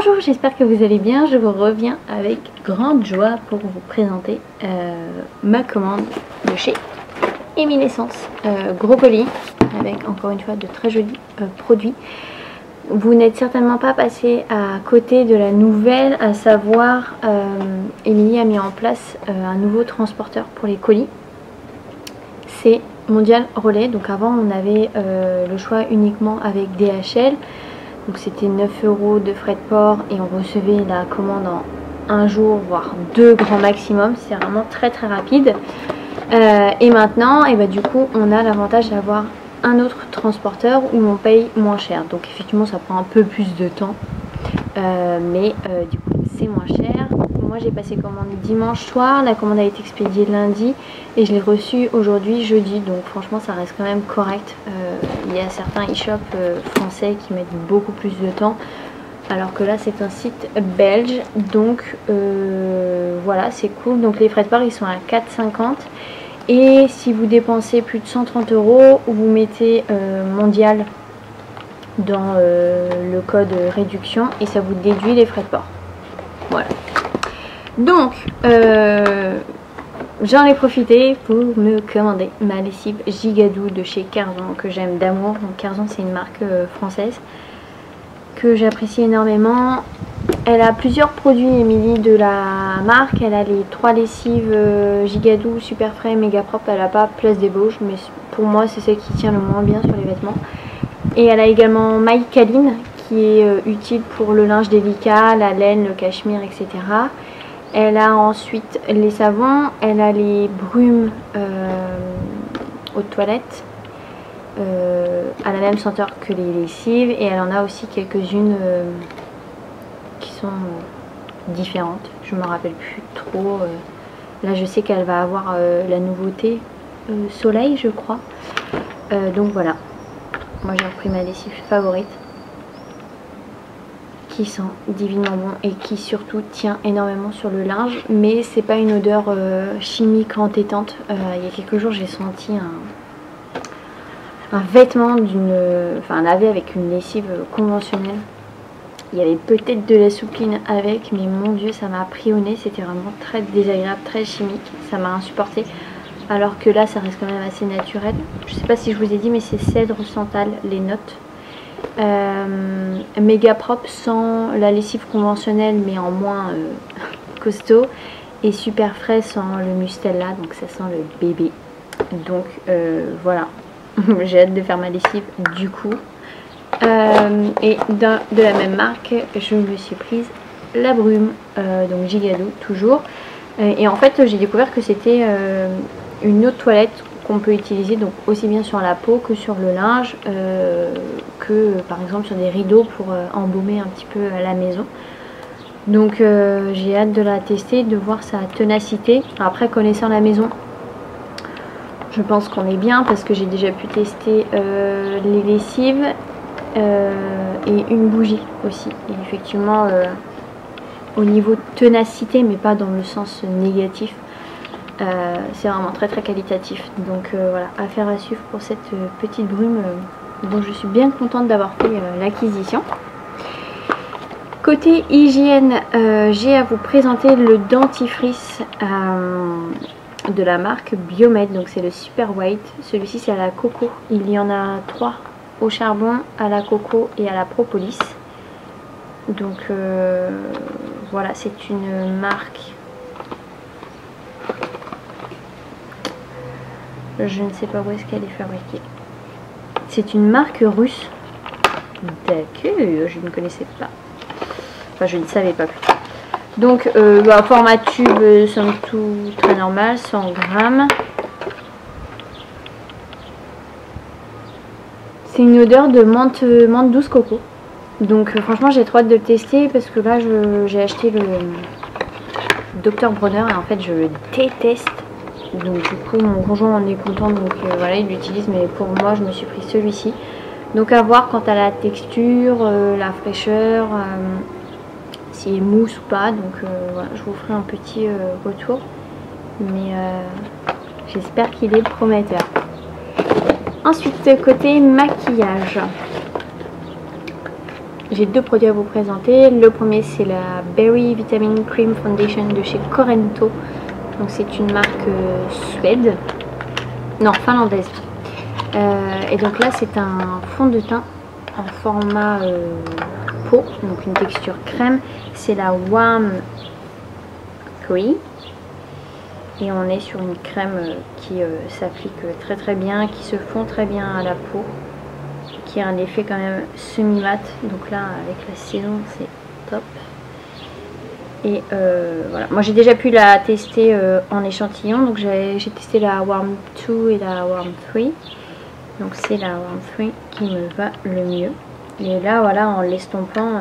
Bonjour, j'espère que vous allez bien. Je vous reviens avec grande joie pour vous présenter ma commande de chez Eminescence. Gros colis avec encore une fois de très jolis produits. Vous n'êtes certainement pas passé à côté de la nouvelle, à savoir Emilie a mis en place un nouveau transporteur pour les colis. C'est Mondial Relais. Donc avant on avait le choix uniquement avec DHL. Donc c'était 9 € de frais de port et on recevait la commande en un jour, voire 2 grand maximum. C'est vraiment très rapide. Et maintenant, du coup, on a l'avantage d'avoir un autre transporteur où on paye moins cher. Donc effectivement, ça prend un peu plus de temps. Mais du coup, c'est moins cher. Moi, j'ai passé commande dimanche soir. La commande a été expédiée lundi et je l'ai reçue aujourd'hui, jeudi. Donc franchement, ça reste quand même correct. Il y a certains e-shops français qui mettent beaucoup plus de temps. Alors que là, c'est un site belge. Donc voilà, c'est cool. Donc les frais de port, ils sont à 4,50 €. Et si vous dépensez plus de 130 €, vous mettez mondial dans le code réduction et ça vous déduit les frais de port. Voilà. Donc j'en ai profité pour me commander ma lessive Gigadou de chez Carzon que j'aime d'amour. Donc Carzon, c'est une marque française que j'apprécie énormément. Elle a plusieurs produits, Emilie, de la marque. Elle a les 3 lessives Gigadou, super frais, méga propre. Elle n'a pas Place des Vosges, mais pour moi c'est celle qui tient le moins bien sur les vêtements. Et elle a également My Caline qui est utile pour le linge délicat, la laine, le cachemire, etc. Elle a ensuite les savons, elle a les brumes aux toilettes à la même senteur que les lessives, et elle en a aussi quelques-unes qui sont différentes. Je me rappelle plus trop. Là je sais qu'elle va avoir la nouveauté soleil, je crois. Donc voilà. Moi j'ai repris ma lessive favorite qui sent divinement bon et qui surtout tient énormément sur le linge, mais c'est pas une odeur chimique entêtante. Il y a quelques jours j'ai senti un vêtement lavé avec une lessive conventionnelle. Il y avait peut-être de la soupline avec, mais mon dieu, ça m'a pris au nez. C'était vraiment très désagréable, très chimique, ça m'a insupporté. Alors que là ça reste quand même assez naturel. Je sais pas si je vous ai dit, mais c'est cèdre santal les notes. Méga propre sans la lessive conventionnelle mais en moins costaud, et super frais sans le mustela, donc ça sent le bébé. Donc voilà. J'ai hâte de faire ma lessive du coup. Et de la même marque, je me suis prise la brume, donc Gigadou toujours. Et en fait j'ai découvert que c'était une autre toilette qu'on peut utiliser donc aussi bien sur la peau que sur le linge, que par exemple sur des rideaux pour embaumer un petit peu la maison. Donc j'ai hâte de la tester, de voir sa ténacité. Après, connaissant la maison, je pense qu'on est bien parce que j'ai déjà pu tester les lessives et une bougie aussi. Et effectivement au niveau ténacité, mais pas dans le sens négatif, c'est vraiment très qualitatif. Donc voilà, affaire à suivre pour cette petite brume dont je suis bien contente d'avoir fait l'acquisition. Côté hygiène, j'ai à vous présenter le dentifrice de la marque Biomed. Donc c'est le Super White. Celui-ci c'est à la coco. Il y en a 3 au charbon, à la coco et à la propolis. Donc voilà, c'est une marque, je ne sais pas où est-ce qu'elle est fabriquée. C'est une marque russe. D'accord, je ne connaissais pas. Enfin, je ne savais pas plutôt. Donc, format tube, somme tout très normal, 100 grammes. C'est une odeur de menthe douce coco. Donc, franchement, j'ai trop hâte de le tester parce que là, j'ai acheté le Dr Bronner et en fait, je le déteste. Donc du coup mon conjoint en est content, donc voilà, il l'utilise, mais pour moi je me suis pris celui-ci. Donc à voir quant à la texture, la fraîcheur, s'il est mousse ou pas. Donc voilà, je vous ferai un petit retour, mais j'espère qu'il est prometteur. Ensuite, côté maquillage, j'ai deux produits à vous présenter. Le premier c'est la Berry Vitamin Cream Foundation de chez Corento. Donc c'est une marque suède, non finlandaise. Et donc là c'est un fond de teint en format peau, donc une texture crème. C'est la Warm Curry. Et on est sur une crème qui s'applique très très bien, qui se fond très bien à la peau, qui a un effet quand même semi-mat. Donc là avec la saison c'est top. Et voilà, moi j'ai déjà pu la tester en échantillon. Donc j'ai testé la Warm 2 et la Warm 3. Donc c'est la Warm 3 qui me va le mieux. Et là voilà, en l'estompant,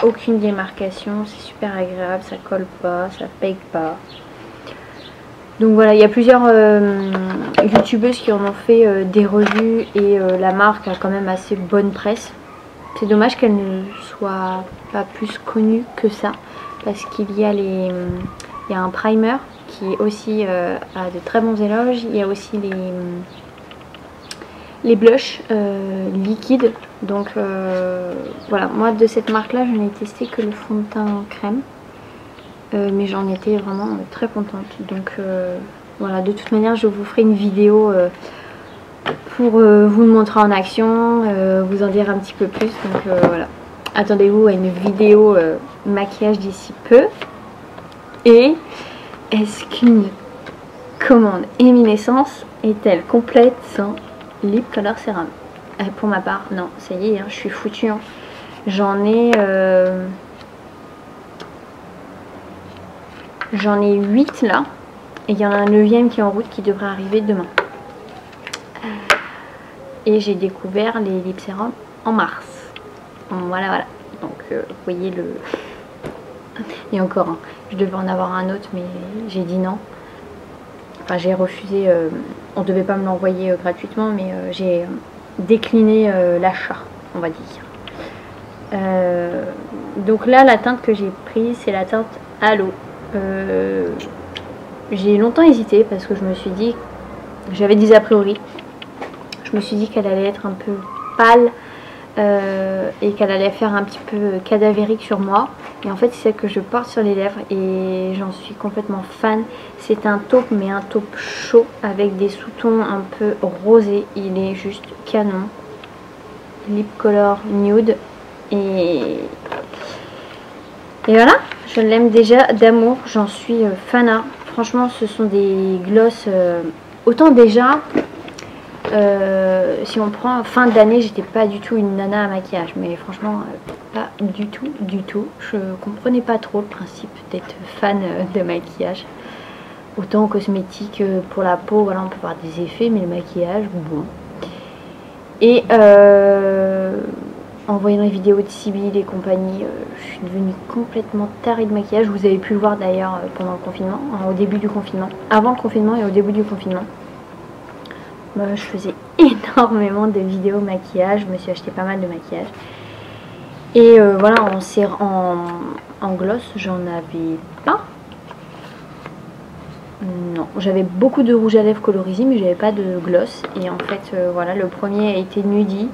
aucune démarcation, c'est super agréable, ça colle pas, ça fake pas. Donc voilà, il y a plusieurs youtubeuses qui en ont fait des revues et la marque a quand même assez bonne presse. C'est dommage qu'elle ne soit pas plus connue que ça, parce qu'il y a il y a un primer qui aussi a de très bons éloges. Il y a aussi les blushs liquides. Donc voilà, moi de cette marque là je n'ai testé que le fond de teint crème. Mais j'en étais vraiment très contente. Donc voilà, de toute manière je vous ferai une vidéo pour vous le montrer en action, vous en dire un petit peu plus. Donc voilà, attendez-vous à une vidéo maquillage d'ici peu. Et est-ce qu'une commande Eminescence est-elle complète sans Lip Color Serum? Pour ma part, non, ça y est, hein, je suis foutue. Hein. J'en ai 8 là, et il y en a un 9e qui est en route qui devrait arriver demain. Et j'ai découvert les lip sérums en mars. Voilà, voilà. Donc vous voyez le... Et encore, hein, je devais en avoir un autre, mais j'ai dit non. Enfin, j'ai refusé, on devait pas me l'envoyer gratuitement, mais j'ai décliné l'achat, on va dire. Donc là, la teinte que j'ai prise, c'est la teinte Halo. J'ai longtemps hésité parce que je me suis dit, j'avais des a priori, je me suis dit qu'elle allait être un peu pâle et qu'elle allait faire un petit peu cadavérique sur moi, et en fait c'est celle que je porte sur les lèvres et j'en suis complètement fan. C'est un taupe, mais un taupe chaud avec des sous-tons un peu rosés, il est juste canon. Lip Color Nude et voilà. Je l'aime déjà d'amour, j'en suis fanat. Franchement, ce sont des glosses. Autant déjà, si on prend fin d'année, j'étais pas du tout une nana à maquillage. Mais franchement, pas du tout, du tout. Je comprenais pas trop le principe d'être fan de maquillage. Autant cosmétique pour la peau, voilà, on peut avoir des effets, mais le maquillage, bon. Et en voyant les vidéos de Sibylle et compagnie, je suis devenue complètement tarée de maquillage. Vous avez pu le voir d'ailleurs pendant le confinement, au début du confinement, avant le confinement et au début du confinement. Je faisais énormément de vidéos maquillage, je me suis acheté pas mal de maquillage. Et voilà, en gloss, j'en avais pas. Non, j'avais beaucoup de rouge à lèvres colorisé, mais j'avais pas de gloss. Et en fait, voilà, le premier a été Nudie.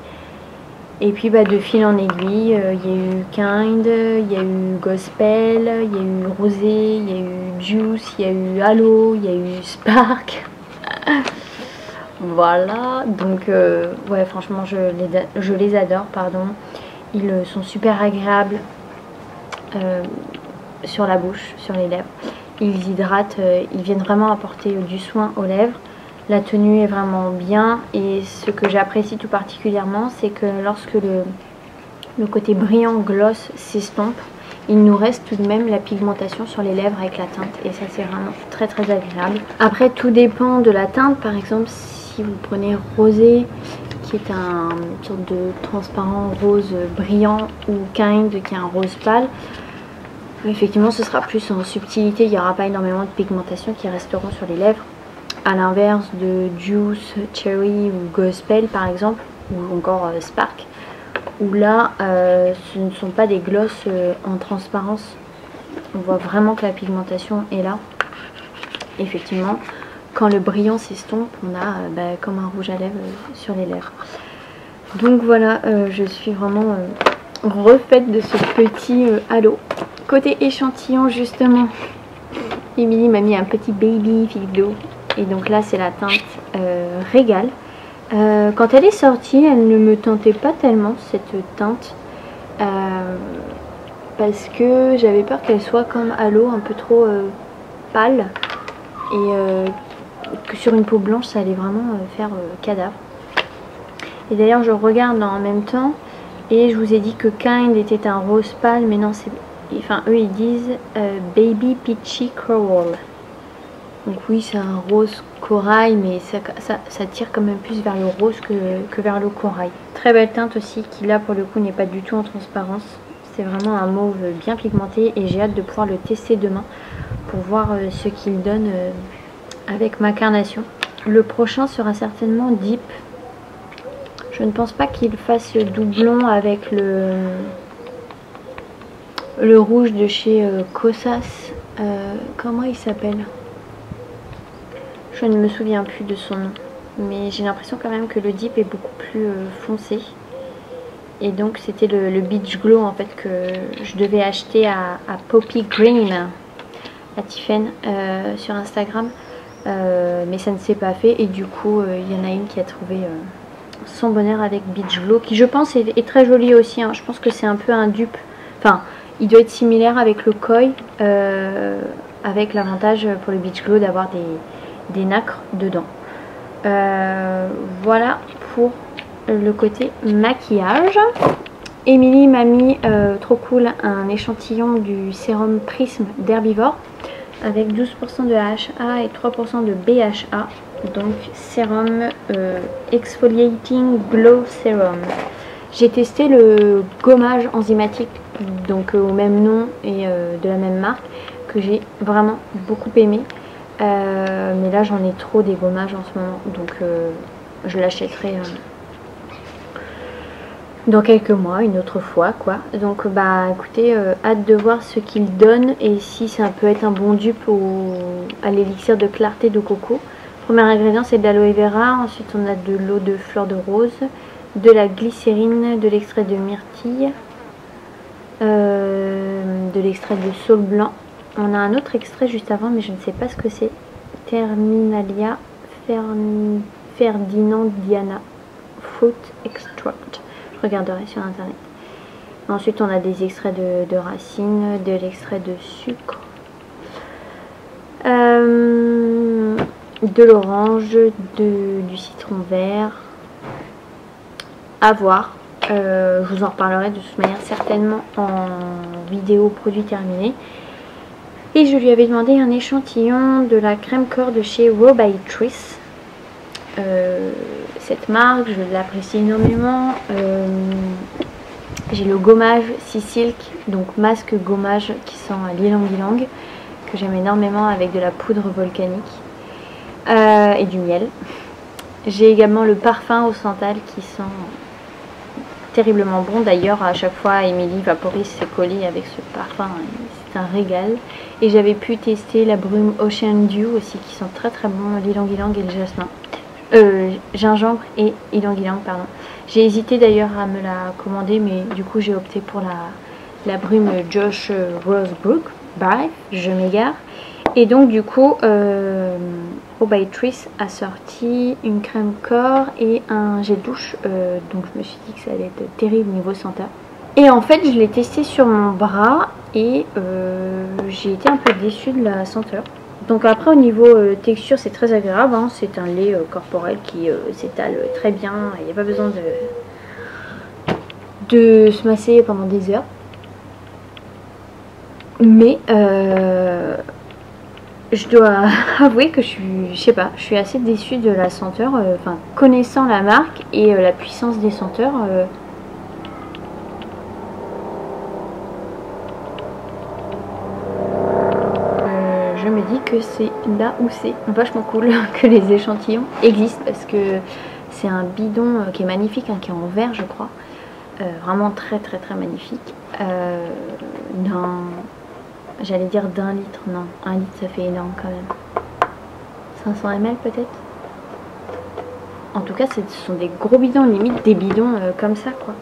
Et puis de fil en aiguille, il y a eu Kind, il y a eu Gospel, il y a eu Rosé, il y a eu Juice, il y a eu Halo, il y a eu Spark. Voilà, donc ouais, franchement je les adore, pardon. Ils sont super agréables sur la bouche, sur les lèvres. Ils hydratent, ils viennent vraiment apporter du soin aux lèvres. La tenue est vraiment bien, et ce que j'apprécie tout particulièrement, c'est que lorsque le côté brillant gloss s'estompe, il nous reste tout de même la pigmentation sur les lèvres avec la teinte, et ça c'est vraiment très très agréable. Après, tout dépend de la teinte. Par exemple, si vous prenez Rosé, qui est une sorte de transparent rose brillant, ou Kind, qui est un rose pâle, effectivement ce sera plus en subtilité, il n'y aura pas énormément de pigmentation qui resteront sur les lèvres. À l'inverse de Juice, Cherry ou Gospel par exemple, ou encore Spark, où là ce ne sont pas des glosses en transparence. On voit vraiment que la pigmentation est là. Effectivement, quand le brillant s'estompe, on a comme un rouge à lèvres sur les lèvres. Donc voilà, je suis vraiment refaite de ce petit halo. Côté échantillon justement, Émilie m'a mis un petit baby fil d'eau. Et donc là c'est la teinte Régal. Quand elle est sortie, elle ne me tentait pas tellement cette teinte. Parce que j'avais peur qu'elle soit comme halo, un peu trop pâle. Et que sur une peau blanche ça allait vraiment faire cadavre. Et d'ailleurs je regarde en même temps. Et je vous ai dit que Kind était un rose pâle, mais non, c'est... Enfin, eux ils disent Baby Peachy Coral. Donc oui, c'est un rose corail, mais ça tire quand même plus vers le rose que vers le corail. Très belle teinte aussi, qui là pour le coup n'est pas du tout en transparence. C'est vraiment un mauve bien pigmenté et j'ai hâte de pouvoir le tester demain pour voir ce qu'il donne avec ma carnation. Le prochain sera certainement Deep. Je ne pense pas qu'il fasse doublon avec le rouge de chez Kosas. Comment il s'appelle? Je ne me souviens plus de son nom. Mais j'ai l'impression quand même que le Deep est beaucoup plus foncé. Et donc c'était le Beach Glow en fait que je devais acheter à Poppy Green, à Tiffen, sur Instagram. Mais ça ne s'est pas fait et du coup il y en a une qui a trouvé... son bonheur avec Beach Glow qui je pense est très joli aussi, hein. Je pense que c'est un peu un dupe, enfin il doit être similaire avec le Koi, avec l'avantage pour le Beach Glow d'avoir des nacres dedans. Voilà pour le côté maquillage. Émilie m'a mis trop cool un échantillon du sérum Prisme d'Herbivore avec 12% de AHA et 3% de BHA. Donc sérum exfoliating glow serum. J'ai testé le gommage enzymatique, donc au même nom et de la même marque, que j'ai vraiment beaucoup aimé. Mais là j'en ai trop des gommages en ce moment, donc je l'achèterai dans quelques mois, une autre fois quoi. Donc bah écoutez, hâte de voir ce qu'il donne et si ça peut être un bon dupe à l'élixir de clarté de coco. Premier ingrédient c'est de l'aloe vera, ensuite on a de l'eau de fleur de rose, de la glycérine, de l'extrait de myrtille, de l'extrait de saule blanc. On a un autre extrait juste avant mais je ne sais pas ce que c'est. Terminalia ferdinandiana fruit extract. Je regarderai sur internet. Ensuite on a des extraits de racines, de l'extrait de sucre. De l'orange, du citron vert, à voir. Je vous en reparlerai de toute manière certainement en vidéo produit terminé. Et je lui avais demandé un échantillon de la crème corps de chez Raw by Triss. Cette marque, je l'apprécie énormément. J'ai le gommage Sea Silk, donc masque gommage qui sent l'ylang-ylang, que j'aime énormément avec de la poudre volcanique. Et du miel. J'ai également le parfum au santal qui sent terriblement bon. D'ailleurs à chaque fois Émilie vaporise ses colis avec ce parfum, c'est un régal. Et j'avais pu tester la brume Ocean Dew aussi qui sent très très bon, l'ylang-ylang et le jasmin. Gingembre et ylang-ylang pardon. J'ai hésité d'ailleurs à me la commander mais du coup j'ai opté pour la brume Josh Rosebrook. Bref, je m'égare. Et donc du coup Raw by Triss a sorti une crème corps et un gel douche, donc je me suis dit que ça allait être terrible niveau senteur. Et en fait je l'ai testé sur mon bras et j'ai été un peu déçue de la senteur. Donc après au niveau texture c'est très agréable, hein. C'est un lait corporel qui s'étale très bien, il n'y a pas besoin de se masser pendant des heures. Mais je dois avouer que je suis assez déçue de la senteur, enfin connaissant la marque et la puissance des senteurs. Je me dis que c'est là où c'est vachement cool que les échantillons existent parce que c'est un bidon qui est magnifique, hein, qui est en verre je crois, vraiment très très très magnifique, j'allais dire d'un litre, non, 1 litre ça fait énorme quand même. 500 ml peut-être. En tout cas ce sont des gros bidons, limite des bidons comme ça quoi.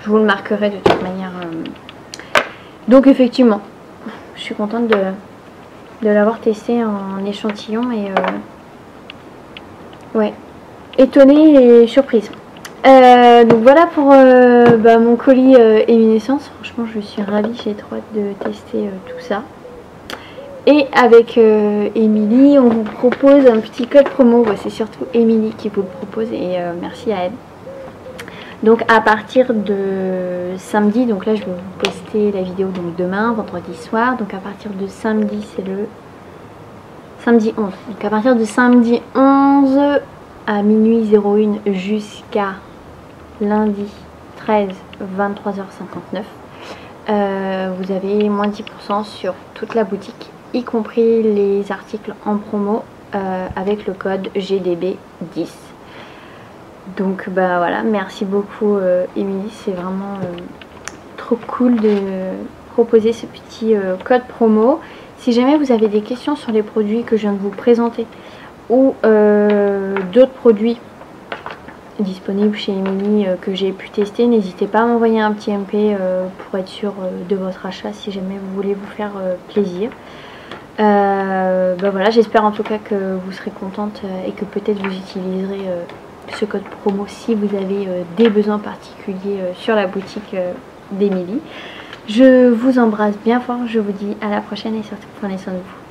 je vous le marquerai de toute manière. Donc effectivement, je suis contente de l'avoir testé en échantillon et ouais, étonnée et surprise. Donc voilà pour mon colis Eminescence. Franchement, je suis ravie, j'ai trop hâte de tester tout ça. Et avec Émilie, on vous propose un petit code promo. C'est surtout Émilie qui vous le propose et merci à elle. Donc à partir de samedi, donc là je vais vous poster la vidéo donc demain, vendredi soir. Donc à partir de samedi, c'est le samedi 11. Donc à partir de samedi 11 à minuit 01 jusqu'à lundi 13, 23h59. Vous avez moins 10% sur toute la boutique, y compris les articles en promo avec le code GDB10. Donc bah voilà, merci beaucoup Émilie, c'est vraiment trop cool de proposer ce petit code promo. Si jamais vous avez des questions sur les produits que je viens de vous présenter ou d'autres produits disponibles chez Émilie que j'ai pu tester, n'hésitez pas à m'envoyer un petit MP pour être sûr de votre achat si jamais vous voulez vous faire plaisir. Bah voilà, j'espère en tout cas que vous serez contente et que peut-être vous utiliserez ce code promo si vous avez des besoins particuliers sur la boutique d'Émilie. Je vous embrasse bien fort, je vous dis à la prochaine et surtout prenez soin de vous.